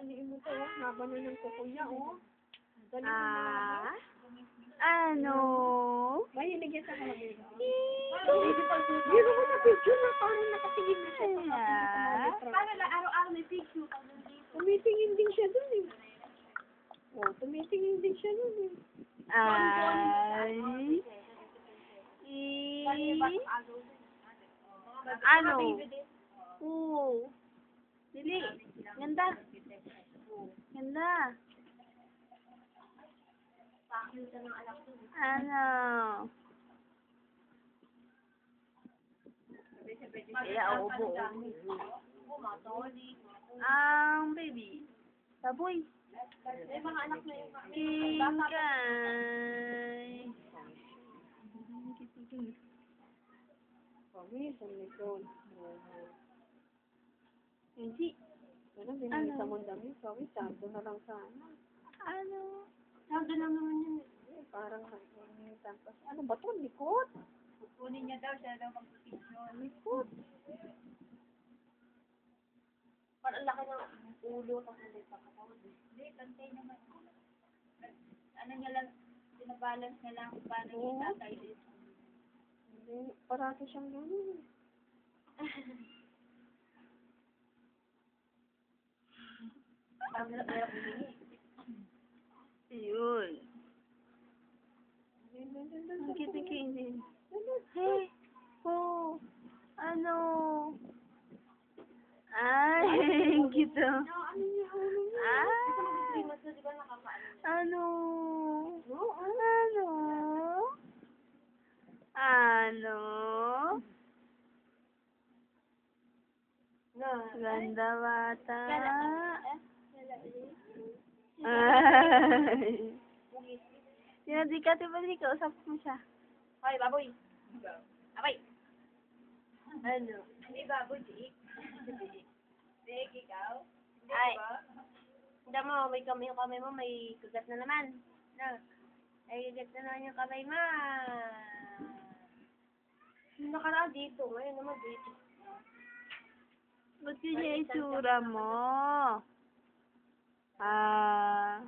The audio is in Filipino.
Aniin mo to, oh. Haba na ng kuko niya, oh. Ganun Ano? Mahilig yan sa kamagay. Biro mo sa picture na parang nakatingin na siya. Paano lang, araw-araw may picture. Tumitingin din siya dun, eh. Oh, tumitingin din siya dun, eh. Ay. Ano? Oo. Dili. Ganda. Ganda. Ano? Kaya ubo. Ang baby. Baboy. May mga anak na yung Kingkay. Kami, sa likod. Hindi. Ano, binili sa mundami. Kami, santo na lang sana. Ano? Santo lang naman yun. Parang tapos, ano ba ito? Likod? Kukunin niya daw, siya daw mag-picture. Likod. Parang laki ng ulo ng halita ka. Hindi, kantay naman. Ano niya lang, pinabalance niya lang kung paano yung tatay dito. Hindi, parati siyang gano'n. Ang hirap hindi. Yun. Ang kitikinin. Hey! Oh! Ano? Ay! Ang cute. Ay! Ano? Ano? Ano? Ganda bata. Ay. Yan, di ka, diba di ka, usap mo siya. Hoy, baboy. Abay. Ano? Hindi baboy, Jake. Jake, ikaw? Ay. Hindi mo, may kamay yung kamay mo, may kagat na naman. No. Ay, kagat na naman yung kamay mo. Nakaraan dito, ngayon naman dito. Ba't ganyan yung itsura mo? Ah...